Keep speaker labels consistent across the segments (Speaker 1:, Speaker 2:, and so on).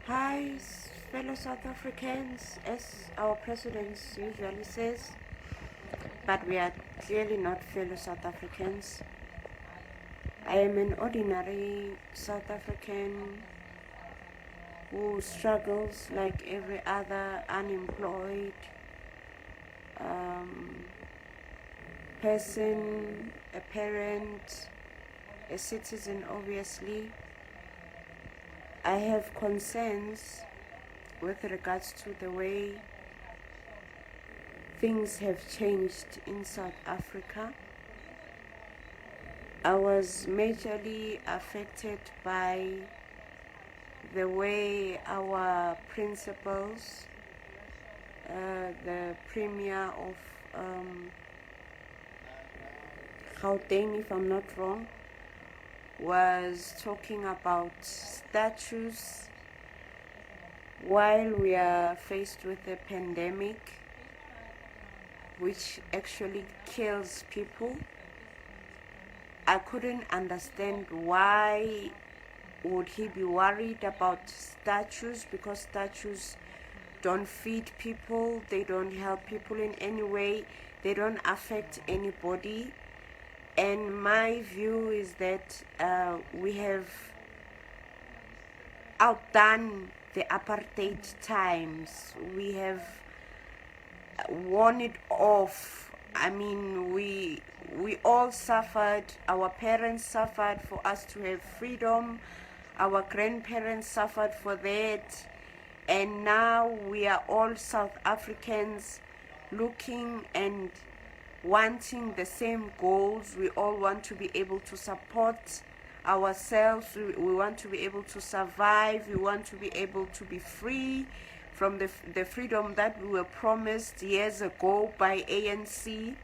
Speaker 1: Hi, fellow South Africans, as our president usually says, but we are clearly not fellow South Africans. I am an ordinary South African who struggles like every other unemployed person, a parent, a citizen, obviously. I have concerns with regards to the way things have changed in South Africa. I was majorly affected by the way our principals, the Premier of Gauteng, if I'm not wrong, was talking about statues while we are faced with a pandemic which actually kills people. I couldn't understand why would he be worried about statues, because statues don't feed people, they don't help people in any way, they don't affect anybody. And my view is that we have outdone the apartheid times. We have worn it off. I mean, we all suffered. Our parents suffered for us to have freedom. Our grandparents suffered for that. And now we are all South Africans looking and wanting the same goals. We all want to be able to support ourselves. We want to be able to survive. We want to be able to be free from the freedom that we were promised years ago by ANC.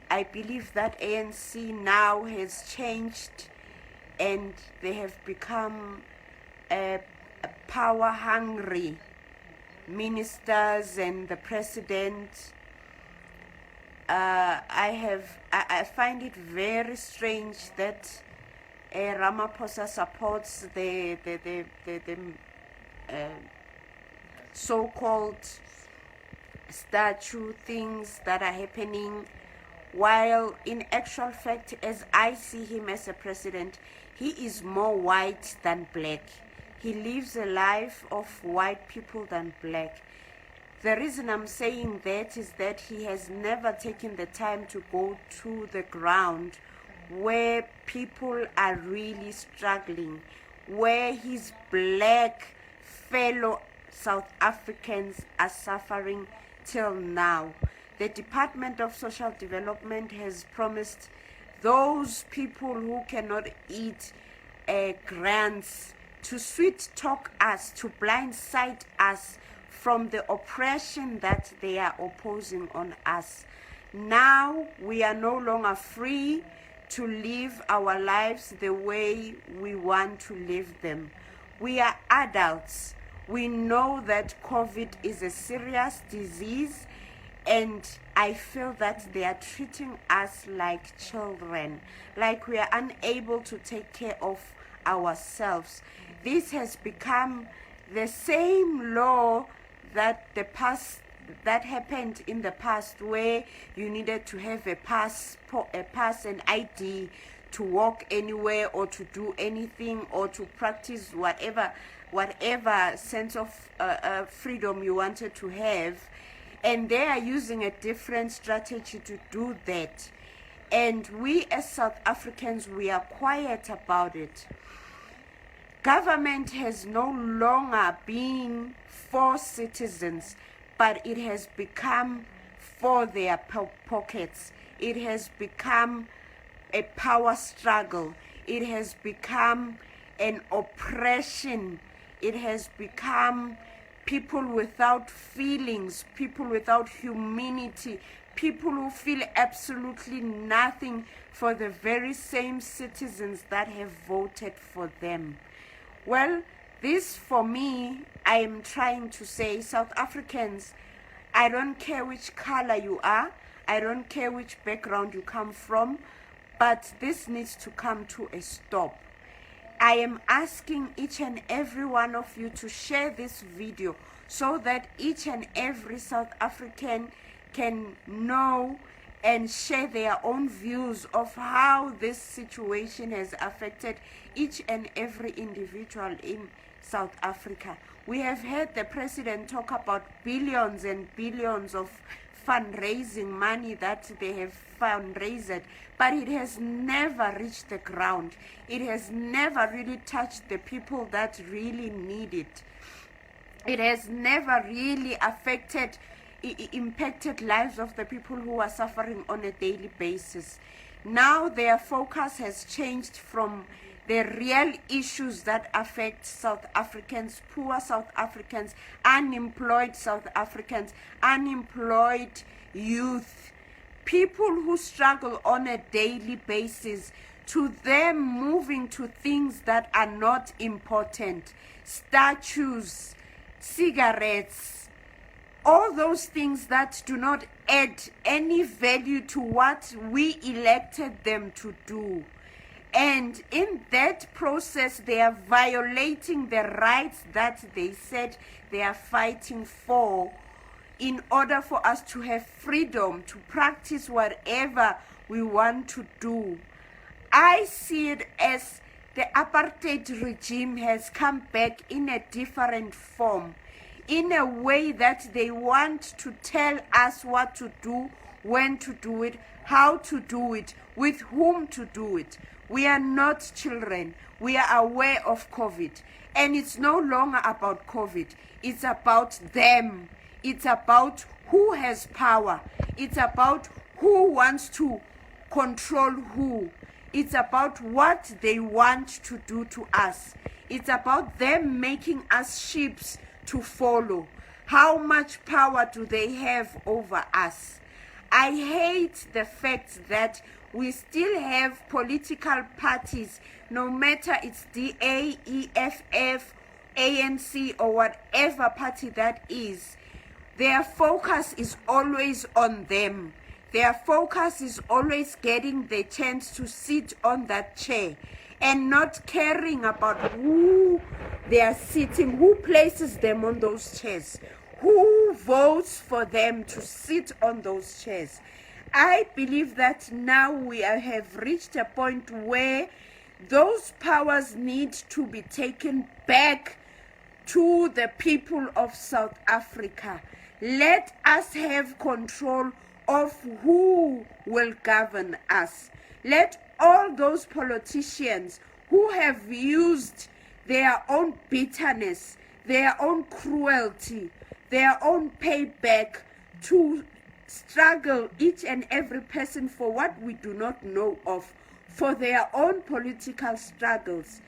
Speaker 1: I believe that ANC now has changed and they have become power hungry ministers and the president. I find it very strange that Ramaphosa supports the so-called statue things that are happening, while in actual fact, as I see him as a president, he is more white than black. He lives a life of white people than black. The reason I'm saying that is that he has never taken the time to go to the ground where people are really struggling, where his black fellow South Africans are suffering till now. The Department of Social Development has promised those people who cannot eat grants to sweet talk us, to blindside us from the oppression that they are opposing on us. Now we are no longer free to live our lives the way we want to live them. We are adults. We know that COVID is a serious disease, and I feel that they are treating us like children, like we are unable to take care of ourselves. This has become the same law that happened in the past, where you needed to have a pass and ID to walk anywhere or to do anything or to practice whatever sense of freedom you wanted to have. And they are using a different strategy to do that. And we as South Africans, we are quiet about it. Government has no longer been for citizens, but it has become for their pockets. It has become a power struggle. It has become an oppression. It has become people without feelings, people without humanity, people who feel absolutely nothing for the very same citizens that have voted for them. Well, this for me, I am trying to say, South Africans, I don't care which color you are, I don't care which background you come from, but this needs to come to a stop. I am asking each and every one of you to share this video so that each and every South African can know and share their own views of how this situation has affected each and every individual in South Africa. We have heard the president talk about billions and billions of fundraising money that they have fundraised, but it has never reached the ground. It has never really touched the people that really need it. It has never really impacted lives of the people who are suffering on a daily basis. Now their focus has changed from the real issues that affect South Africans, poor South Africans, unemployed South Africans, unemployed youth, people who struggle on a daily basis, to them moving to things that are not important, statues, cigarettes, all those things that do not add any value to what we elected them to do. And in that process, they are violating the rights that they said they are fighting for, in order for us to have freedom to practice whatever we want to do. I see it as the apartheid regime has come back in a different form, in a way that they want to tell us what to do, when to do it, how to do it, with whom to do it. We are not children. We are aware of COVID. And it's no longer about COVID. It's about them. It's about who has power. It's about who wants to control who. It's about what they want to do to us. It's about them making us sheep to follow. How much power do they have over us? I hate the fact that we still have political parties, no matter it's DA, EFF, ANC, or whatever party that is. Their focus is always on them. Their focus is always getting the chance to sit on that chair and not caring about who they are sitting, who places them on those chairs, who votes for them to sit on those chairs. I believe that now we have reached a point where those powers need to be taken back to the people of South Africa. Let us have control of who will govern us. Let all those politicians who have used their own bitterness, their own cruelty, their own payback to struggle, each and every person, for what we do not know of, for their own political struggles.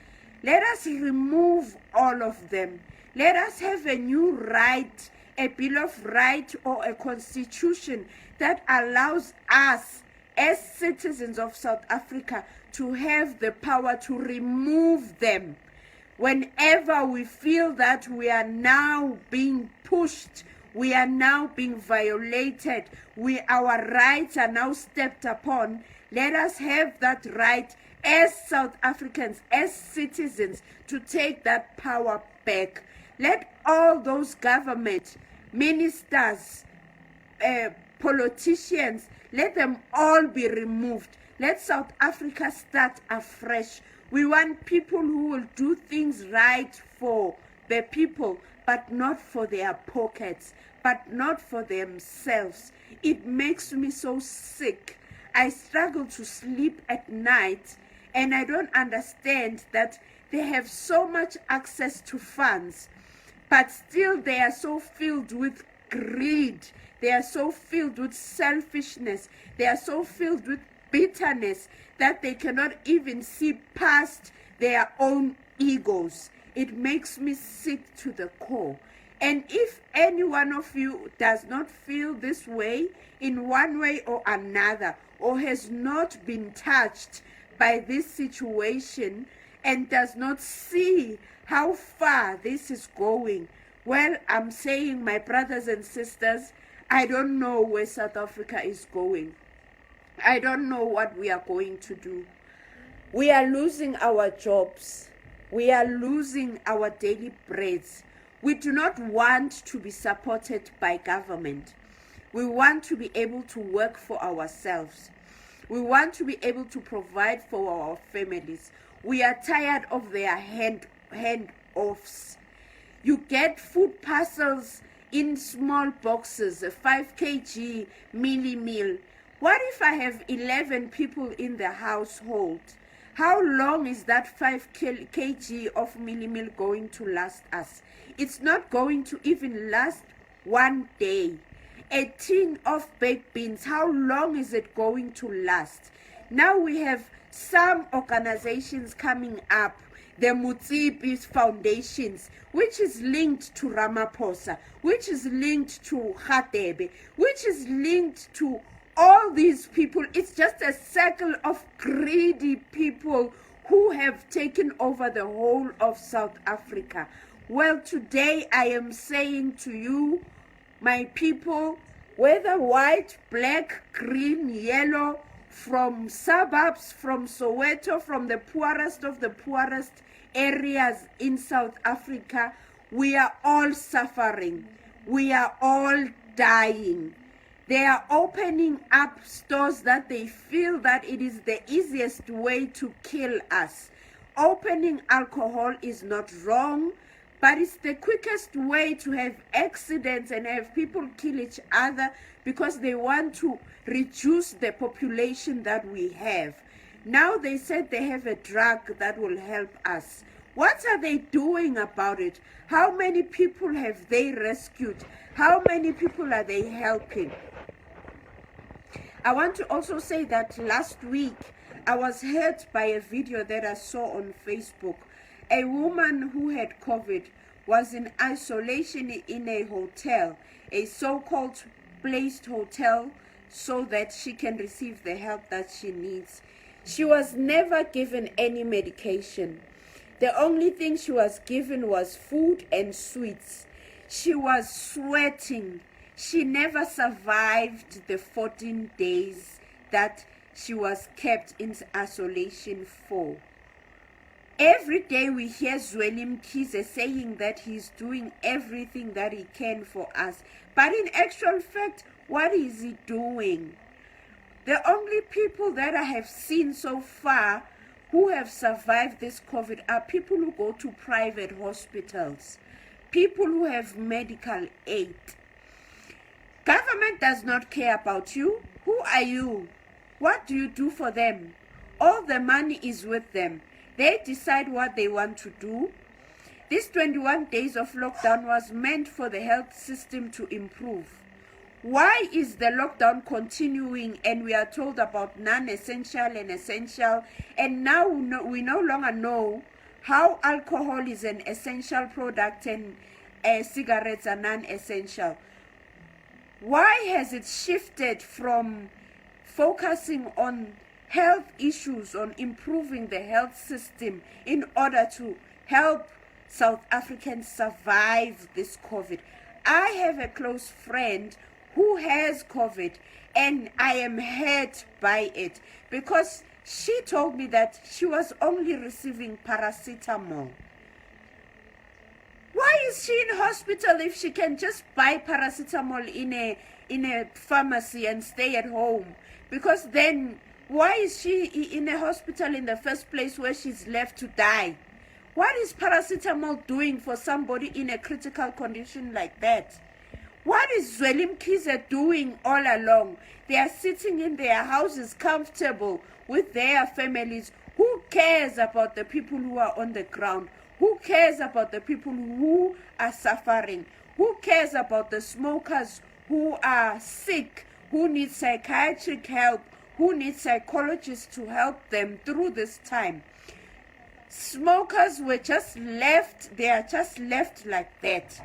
Speaker 1: Let us remove all of them. Let us have a new right, a Bill of Rights or a constitution that allows us as citizens of South Africa to have the power to remove them. Whenever we feel that we are now being pushed, we are now being violated, our rights are now stepped upon, let us have that right as South Africans, as citizens, to take that power back. Let all those government, ministers, politicians, let them all be removed. Let South Africa start afresh. We want people who will do things right for the people, but not for their pockets, but not for themselves. It makes me so sick. I struggle to sleep at night, and I don't understand that they have so much access to funds, but still they are so filled with greed. They are so filled with selfishness. They are so filled with bitterness that they cannot even see past their own egos. It makes me sick to the core. And if any one of you does not feel this way in one way or another, or has not been touched by this situation and does not see how far this is going, well, I'm saying, my brothers and sisters, I don't know where South Africa is going. I don't know what we are going to do. We are losing our jobs. We are losing our daily breads. We do not want to be supported by government. We want to be able to work for ourselves. We want to be able to provide for our families. We are tired of their hand-offs. You get food parcels in small boxes, a 5 kg mini meal. What if I have 11 people in the household? How long is that 5 kg of mini meal going to last us? It's not going to even last one day. A tin of baked beans, how long is it going to last? Now we have some organizations coming up, the Mutsipi Foundations, which is linked to Ramaphosa, which is linked to Khatebe, which is linked to all these people. It's just a circle of greedy people who have taken over the whole of South Africa. Well, today I am saying to you, my people, whether white, black, green, yellow, from suburbs, from Soweto, from the poorest of the poorest areas in South Africa, we are all suffering. We are all dying. They are opening up stores that they feel that it is the easiest way to kill us. Opening alcohol is not wrong, but it's the quickest way to have accidents and have people kill each other because they want to reduce the population that we have. Now they said they have a drug that will help us. What are they doing about it? How many people have they rescued? How many people are they helping? I want to also say that last week I was hurt by a video that I saw on Facebook. A woman who had COVID was in isolation in a hotel, a so-called placed hotel, so that she can receive the help that she needs. She was never given any medication. The only thing she was given was food and sweets. She was sweating. She never survived the 14 days that she was kept in isolation for. Every day we hear Zweli Mkhize saying that he's doing everything that he can for us. But in actual fact, what is he doing? The only people that I have seen so far who have survived this COVID are people who go to private hospitals, people who have medical aid. Government does not care about you. Who are you? What do you do for them? All the money is with them. They decide what they want to do. This 21 days of lockdown was meant for the health system to improve. Why is the lockdown continuing and we are told about non-essential and essential, and now we no longer know how alcohol is an essential product and cigarettes are non-essential? Why has it shifted from focusing on health issues, on improving the health system in order to help South Africans survive this COVID? I have a close friend who has COVID and I am hurt by it because she told me that she was only receiving paracetamol. Why is she in hospital if she can just buy paracetamol in a pharmacy and stay at home? Because then why is she in a hospital in the first place where she's left to die? What is paracetamol doing for somebody in a critical condition like that? What is Zweli Mkhize doing all along? They are sitting in their houses comfortable with their families. Who cares about the people who are on the ground? Who cares about the people who are suffering? Who cares about the smokers who are sick, who need psychiatric help, who need psychologists to help them through this time? Smokers were just left, they are just left like that.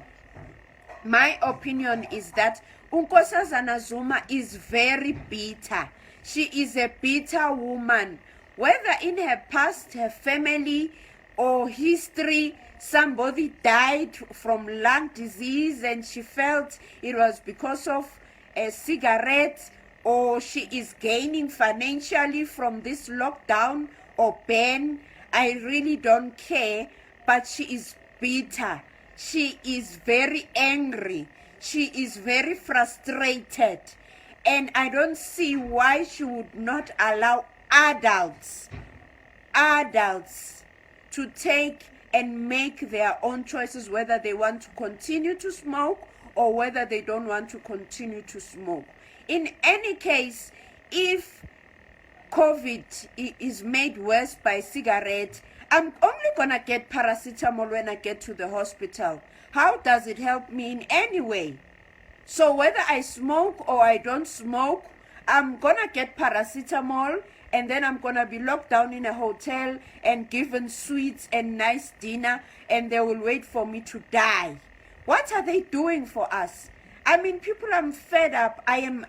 Speaker 1: My opinion is that Nkosazana Zuma is very bitter. She is a bitter woman. Whether in her past, her family, or history, somebody died from lung disease and she felt it was because of a cigarette, or she is gaining financially from this lockdown or ban. I really don't care, but she is bitter. She is very angry. She is very frustrated. And I don't see why she would not allow adults to take and make their own choices, whether they want to continue to smoke or whether they don't want to continue to smoke. In any case, if COVID is made worse by cigarettes, I'm only gonna get paracetamol when I get to the hospital. How does it help me in any way? So whether I smoke or I don't smoke, I'm gonna get paracetamol, and then I'm gonna be locked down in a hotel and given sweets and nice dinner, and they will wait for me to die. What are they doing for us? I mean, people, I'm fed up. I am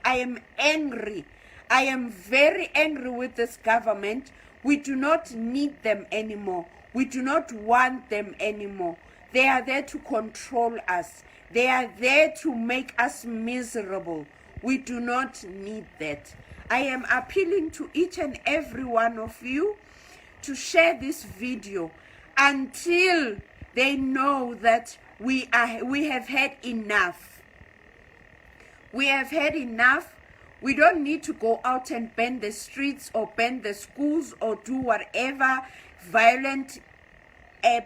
Speaker 1: angry. I am very angry with this government. We do not need them anymore. We do not want them anymore. They are there to control us. They are there to make us miserable. We do not need that. I am appealing to each and every one of you to share this video until they know that we have had enough. We have had enough. We don't need to go out and burn the streets or burn the schools or do whatever violent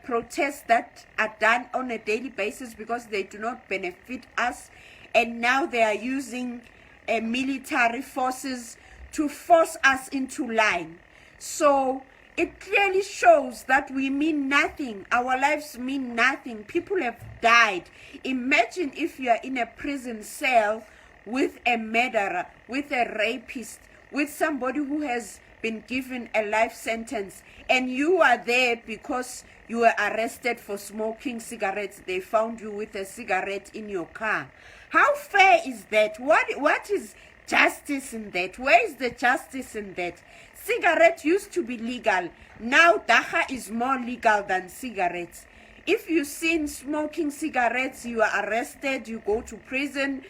Speaker 1: protests that are done on a daily basis, because they do not benefit us. And now they are using military forces to force us into line. So it clearly shows that we mean nothing. Our lives mean nothing. People have died. Imagine if you are in a prison cell with a murderer, with a rapist, with somebody who has been given a life sentence, and you are there because you were arrested for smoking cigarettes. They found you with a cigarette in your car. How fair is that? What is justice in that? Where is the justice in that? Cigarette used to be legal. Now dacha is more legal than cigarettes. If you're seen smoking cigarettes, you are arrested, you go to prison,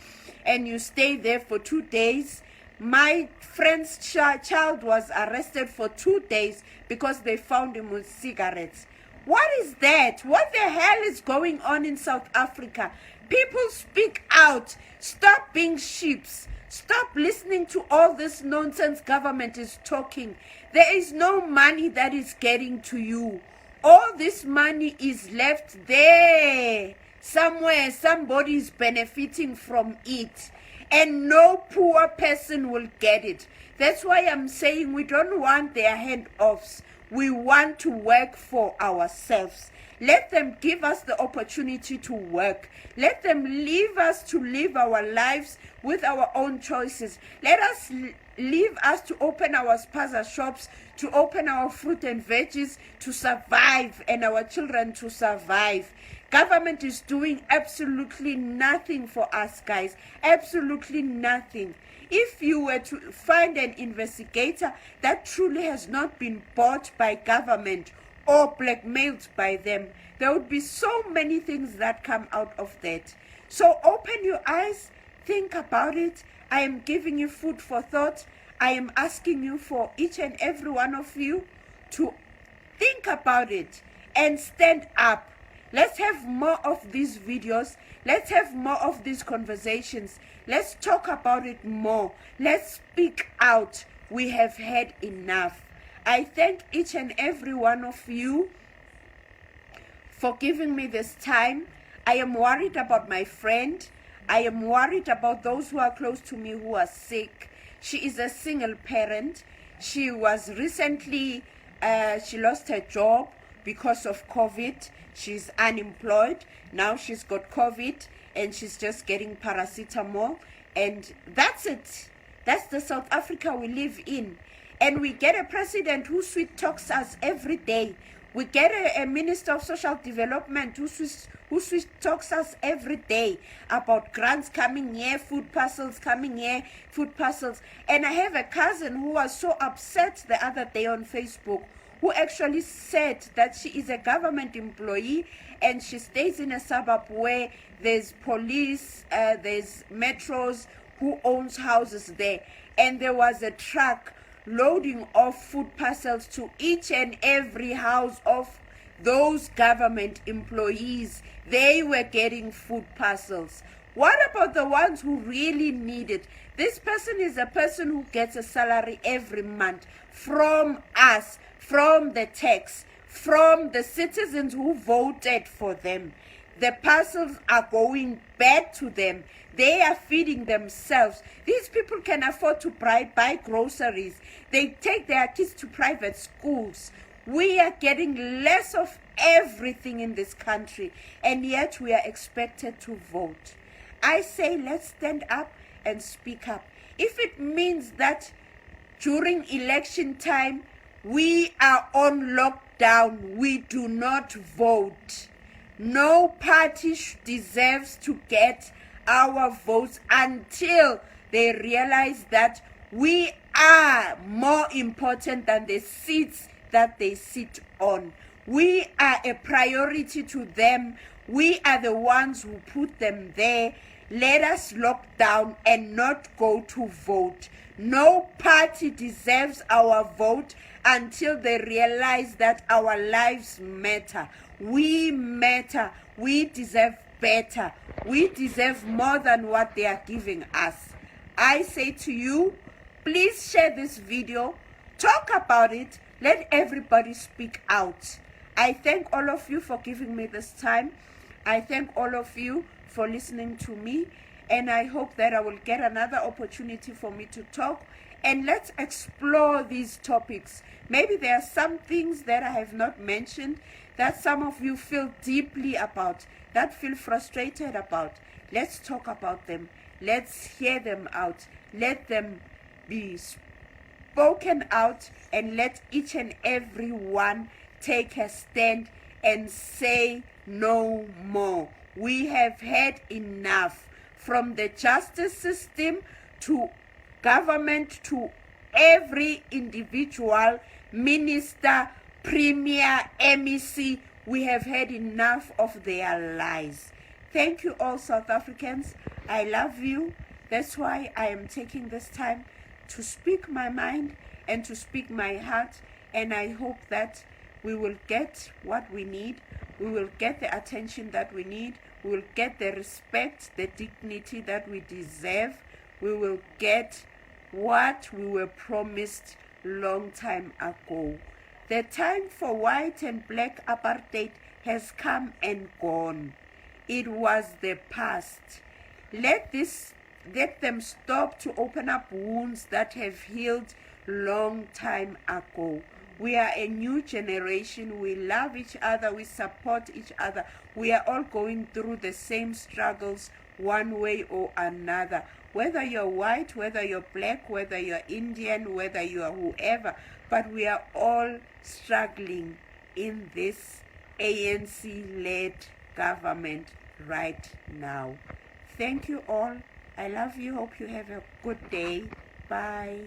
Speaker 1: and you stay there for 2 days. My friend's child was arrested for 2 days because they found him with cigarettes. What is that? What the hell is going on in South Africa? People, speak out. Stop being sheeps. Stop listening to all this nonsense government is talking. There is no money that is getting to you. All this money is left there. Somewhere, somebody is benefiting from it. And no poor person will get it. That's why I'm saying we don't want their handoffs. We want to work for ourselves. Let them give us the opportunity to work. Let them leave us to live our lives with our own choices. Let us leave us to open our spaza shops, to open our fruit and veggies, to survive, and our children to survive. Government is doing absolutely nothing for us, guys. Absolutely nothing. If you were to find an investigator that truly has not been bought by government or blackmailed by them, there would be so many things that come out of that. So open your eyes, think about it. I am giving you food for thought. I am asking you, for each and every one of you, to think about it and stand up. Let's have more of these videos. Let's have more of these conversations. Let's talk about it more. Let's speak out. We have had enough. I thank each and every one of you for giving me this time. I am worried about my friend. I am worried about those who are close to me who are sick. She is a single parent. She was recently, she lost her job because of COVID. She's unemployed. Now she's got COVID and she's just getting paracetamol. And that's it. That's the South Africa we live in. And we get a president who sweet talks us every day. We get a minister of social development who sweet talks us every day about grants coming here, food parcels coming here, food parcels. And I have a cousin who was so upset the other day on Facebook, who actually said that she is a government employee and she stays in a suburb where there's police, there's metros, who owns houses there. And there was a truck loading off food parcels to each and every house of those government employees. They were getting food parcels. What about the ones who really need it? This person is a person who gets a salary every month from us, from the tax, from the citizens who voted for them. The parcels are going back to them. They are feeding themselves. These people can afford to buy groceries. They take their kids to private schools. We are getting less of everything in this country, and yet we are expected to vote. I say let's stand up and speak up. If it means that during election time we are on lockdown, we do not vote. No party deserves to get our votes until they realize that we are more important than the seats that they sit on. We are a priority to them. We are the ones who put them there. Let us lock down and not go to vote. No party deserves our vote until they realize that our lives matter. We matter. We deserve better. We deserve more than what they are giving us. I say to you, please share this video. Talk about it. Let everybody speak out. I thank all of you for giving me this time. I thank all of you for listening to me, and I hope that I will get another opportunity for me to talk, and let's explore these topics. Maybe there are some things that I have not mentioned that some of you feel deeply about, that feel frustrated about. Let's talk about them. Let's hear them out. Let them be spoken out, and let each and every one take a stand and say no more. We have had enough, from the justice system to government to every individual, minister, premier, MEC. We have had enough of their lies. Thank you all, South Africans. I love you. That's why I am taking this time to speak my mind and to speak my heart, and I hope that we will get what we need. We will get the attention that we need. We will get the respect, the dignity that we deserve. We will get what we were promised long time ago. The time for white and black apartheid has come and gone. It was the past. Let them stop to open up wounds that have healed long time ago. We are a new generation. We love each other. We support each other. We are all going through the same struggles one way or another. Whether you're white, whether you're black, whether you're Indian, whether you are whoever, but we are all struggling in this ANC-led government right now. Thank you all. I love you. Hope you have a good day. Bye.